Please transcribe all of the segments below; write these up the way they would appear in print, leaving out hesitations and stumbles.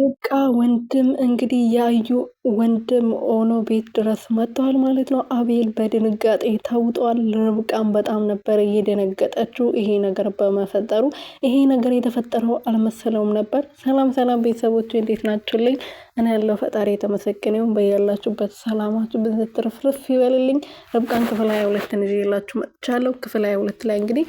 የርብቃ ወንድም እንግዲህ ያዩ ወንድም ሆኖ ቤት ድረስ መጥተዋል ማለት ነው። አቤል በድንጋጤ ተውጧል። ርብቃም በጣም ነበር እየደነገጠችው ይሄ ነገር በመፈጠሩ። ይሄ ነገር የተፈጠረው አልመሰለውም ነበር። ሰላም ሰላም ቤተሰቦች እንዴት ናችሁልኝ? እኔ ያለው ፈጣሪ የተመሰገነ ይሁን። በያላችሁበት ሰላማችሁ ብዝት ትርፍርፍ ይበልልኝ። ርብቃን ክፍል 22 ይዤላችሁ መጥቻለሁ። ክፍል 22 ላይ እንግዲህ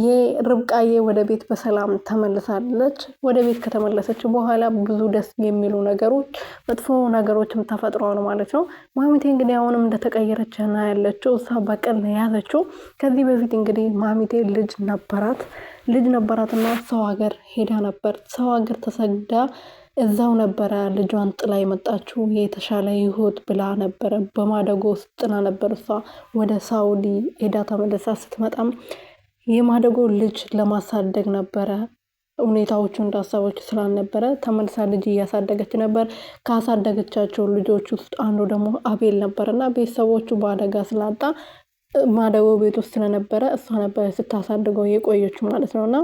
የርብቃዬ ወደ ቤት በሰላም ተመልሳለች። ወደ ቤት ከተመለሰች በኋላ ብዙ ደስ የሚሉ ነገሮች፣ መጥፎ ነገሮችም ተፈጥረዋል ማለት ነው። ማሚቴ እንግዲህ አሁንም እንደተቀየረች ና ያለችው እሷ በቀል ነው ያዘችው። ከዚህ በፊት እንግዲህ ማሚቴ ልጅ ነበራትና ሰው ሀገር ሄዳ ነበር። ሰው ሀገር ተሰግዳ እዛው ነበረ ልጇን ጥላ የመጣችው። የተሻለ ህይወት ብላ ነበረ በማደጎ ውስጥ ጥላ ነበር። እሷ ወደ ሳውዲ ሄዳ ተመልሳ ስትመጣም የማደጎ ልጅ ለማሳደግ ነበረ ሁኔታዎቹ እንዳሰበች ስላልነበረ ተመልሳ ልጅ እያሳደገች ነበር። ካሳደገቻቸው ልጆች ውስጥ አንዱ ደግሞ አቤል ነበርና ቤተሰቦቹ በአደጋ ስላጣ ማደጎ ቤት ውስጥ ስለነበረ እሷ ነበረ ስታሳድገው የቆየችው ማለት ነውና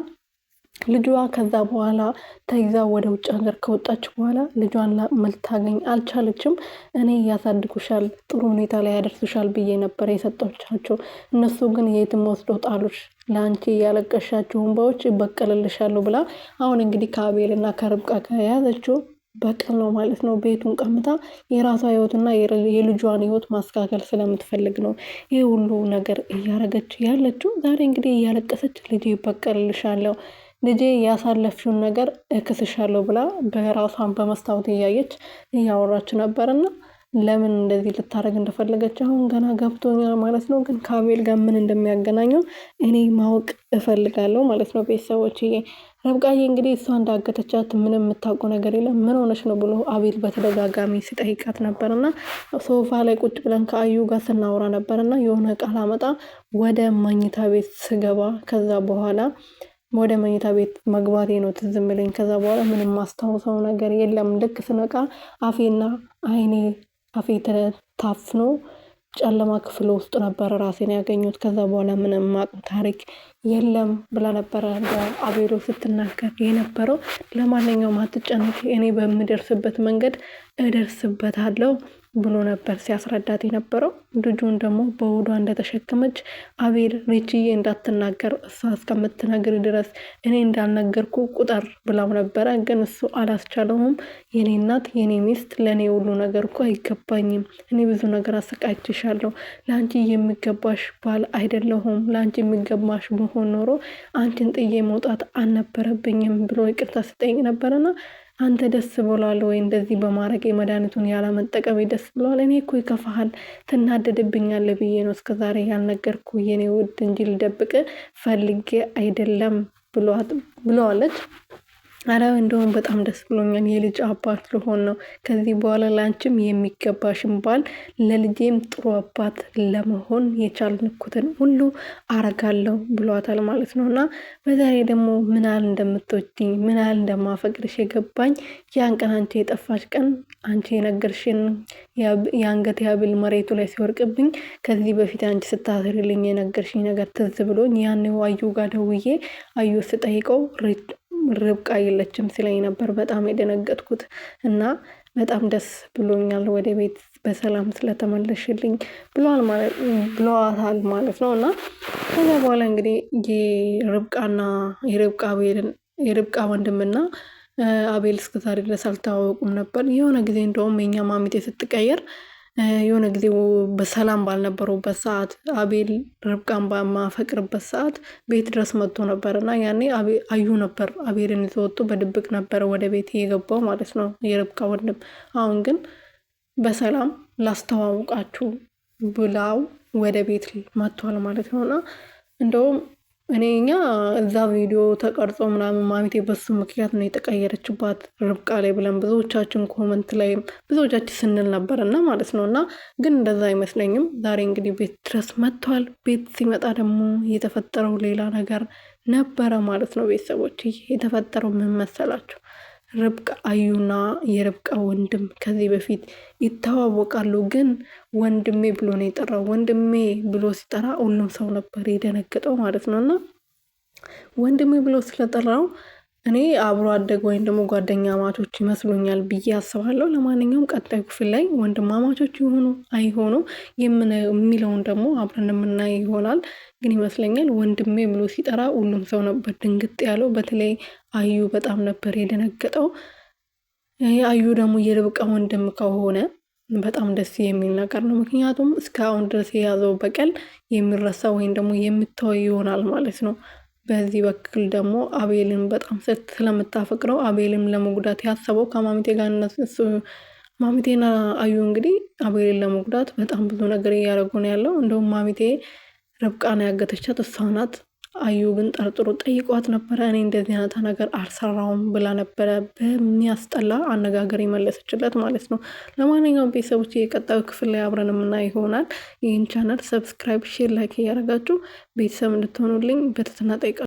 ልጇ ከዛ በኋላ ተይዛ ወደ ውጭ ሀገር ከወጣች በኋላ ልጇን ልታገኝ አልቻለችም። እኔ ያሳድጉሻል፣ ጥሩ ሁኔታ ላይ ያደርሱሻል ብዬ ነበር የሰጠቻቸው። እነሱ ግን የትም ወስዶ ጣሉሽ፣ ለአንቺ ያለቀሻቸው እንባዎች ይበቀልልሻሉ ብላ አሁን እንግዲህ ከአቤልና ከርብቃ ከያዘችው በቀል ነው ማለት ነው። ቤቱን ቀምታ የራሷ ህይወትና የልጇን ህይወት ማስተካከል ስለምትፈልግ ነው ይህ ሁሉ ነገር እያረገች ያለችው። ዛሬ እንግዲህ እያለቀሰች ልጄ ይበቀልልሻለሁ፣ ልጄ ያሳለፍሽውን ነገር እክስሻለሁ ብላ በራሷን በመስታወት እያየች እያወራች ነበርና ለምን እንደዚህ ልታረግ እንደፈለገች አሁን ገና ገብቶኛል ማለት ነው። ግን ከአቤል ጋር ምን እንደሚያገናኘው እኔ ማወቅ እፈልጋለሁ ማለት ነው። ቤተሰቦችዬ ርብቃዬ እንግዲህ እሷ እንዳገተቻት ምንም የምታውቀው ነገር የለም። ምን ሆነች ነው ብሎ አቤል በተደጋጋሚ ሲጠይቃት ነበርና ሶፋ ላይ ቁጭ ብለን ከአዩ ጋር ስናወራ ነበርና የሆነ ቃል አመጣ ወደ መኝታ ቤት ስገባ ከዛ በኋላ ወደ መኝታ ቤት መግባቴ ነው ትዝ የሚለኝ። ከዛ በኋላ ምንም ማስታወሰው ነገር የለም። ልክ ስነቃ አፌ ታፍኖ ጨለማ ክፍል ውስጥ ነበር ራሴን ያገኙት። ከዛ በኋላ ምንም ማውቀው ታሪክ የለም ብላ ነበረ አቤሎ ስትናገር የነበረው። ለማንኛውም አትጨነቂ፣ እኔ በምደርስበት መንገድ እደርስበታለሁ ብሎ ነበር ሲያስረዳት የነበረው። ልጁን ደግሞ በሆዷ እንደተሸከመች አቤል ሪችዬ እንዳትናገር እሷ እስከምትነግር ድረስ እኔ እንዳልነገርኩ ቁጠር ብላው ነበረ። ግን እሱ አላስቻለውም። የኔ እናት፣ የኔ ሚስት፣ ለእኔ ሁሉ ነገር እኮ አይገባኝም። እኔ ብዙ ነገር አሰቃይቼሻለሁ። ለአንቺ የሚገባሽ ባል አይደለሁም። ለአንቺ የሚገባሽ መሆን ኖሮ አንቺን ጥዬ መውጣት አልነበረብኝም ብሎ ይቅርታ ስጠይቅ ነበረና አንተ ደስ ብሏል ወይ እንደዚህ በማድረግ የመድኃኒቱን ያለመጠቀም ደስ ብሏል? እኔ እኮ ይከፋሃል፣ ትናደድብኛለህ ብዬ ነው እስከዛሬ ያልነገርኩ የኔ ውድ እንጂ ልደብቅ ፈልጌ አይደለም ብለዋለች። አረ እንደውም በጣም ደስ ብሎኛል፣ የልጅ አባት ልሆን ነው። ከዚህ በኋላ ላንቺም የሚገባሽን ባል፣ ለልጄም ጥሩ አባት ለመሆን የቻልኩትን ሁሉ አረጋለሁ ብሏታል ማለት ነው። እና በዛሬ ደግሞ ምን ያህል እንደምትወጂኝ ምን ያህል እንደማፈቅርሽ የገባኝ ያን ቀን አንቺ የጠፋሽ ቀን፣ አንቺ የነገርሽን የአንገት ያብል መሬቱ ላይ ሲወርቅብኝ ከዚህ በፊት አንቺ ስታስሪልኝ የነገርሽኝ ነገር ትዝ ብሎኝ ያኔው አዩ ጋር ደውዬ አዩ ስጠይቀው ርብቃ የለችም ሲለኝ ነበር በጣም የደነገጥኩት። እና በጣም ደስ ብሎኛል ወደ ቤት በሰላም ስለተመለሽልኝ ብለዋታል ማለት ነው። እና ከዛ በኋላ እንግዲህ የርብቃ ወንድምና አቤል እስከዛሬ ድረስ አልተዋወቁም ነበር። የሆነ ጊዜ እንደውም የኛ ማሚቴ ስትቀየር የሆነ ጊዜ በሰላም ባልነበሩበት ሰዓት አቤል ርብቃን በማፈቅርበት ሰዓት ቤት ድረስ መጥቶ ነበር እና ያኔ አዩ ነበር አቤልን ይዞ ወጥቶ በድብቅ ነበር ወደ ቤት የገባው ማለት ነው የርብቃ ወንድም። አሁን ግን በሰላም ላስተዋውቃችሁ ብላው ወደ ቤት መጥቷል ማለት ነውና እንደውም እኛ እዛ ቪዲዮ ተቀርጾ ምናምን ማሚቴ በሱ ምክንያት ነው የተቀየረችባት ርብቃ ላይ ብለን ብዙዎቻችን ኮመንት ላይ ብዙዎቻችን ስንል ነበር እና ማለት ነው። እና ግን እንደዛ አይመስለኝም። ዛሬ እንግዲህ ቤት ድረስ መጥቷል። ቤት ሲመጣ ደግሞ የተፈጠረው ሌላ ነገር ነበረ ማለት ነው። ቤተሰቦች የተፈጠረው ምን መሰላችሁ? ርብቃ አዩና የርብቃ ወንድም ከዚህ በፊት ይተዋወቃሉ። ግን ወንድሜ ብሎ ነው የጠራው። ወንድሜ ብሎ ሲጠራ ሁሉም ሰው ነበር የደነገጠው ማለት ነው። እና ወንድሜ ብሎ ስለጠራው እኔ አብሮ አደግ ወይም ደግሞ ጓደኛ ማቾች ይመስሉኛል ብዬ አስባለሁ። ለማንኛውም ቀጣዩ ክፍል ላይ ወንድማማቾች ይሆኑ አይሆኑ የሚለውን ደግሞ አብረን የምናይ ይሆናል። ግን ይመስለኛል ወንድሜ ብሎ ሲጠራ ሁሉም ሰው ነበር ድንግጥ ያለው። በተለይ አዩ በጣም ነበር የደነገጠው። አዩ ደግሞ የርብቃ ወንድም ከሆነ በጣም ደስ የሚል ነገር ነው። ምክንያቱም እስካሁን ድረስ የያዘው በቀል የሚረሳ ወይም ደግሞ የምታወይ ይሆናል ማለት ነው። በዚህ በኩል ደግሞ አቤልን በጣም ስለምታፈቅረው አቤልን ለመጉዳት ያሰበው ከማሚቴ ጋር እሱ ማሚቴና አዩ እንግዲህ አቤልን ለመጉዳት በጣም ብዙ ነገር እያደረጉ ነው ያለው። እንደውም ማሚቴ ርብቃን ያገተቻት እሷ ናት። አዩ ግን ጠርጥሮ ጠይቋት ነበረ። እኔ እንደዚህ አይነት ነገር አልሰራውም ብላ ነበረ በሚያስጠላ አነጋገር የመለሰችለት ማለት ነው። ለማንኛውም ቤተሰቦች የቀጣዩ ክፍል ላይ አብረን የምናየው ይሆናል። ይህን ቻናል ሰብስክራይብ፣ ሼር፣ ላይክ እያደረጋችሁ ቤተሰብ እንድትሆኑልኝ በትህትና እጠይቃለሁ።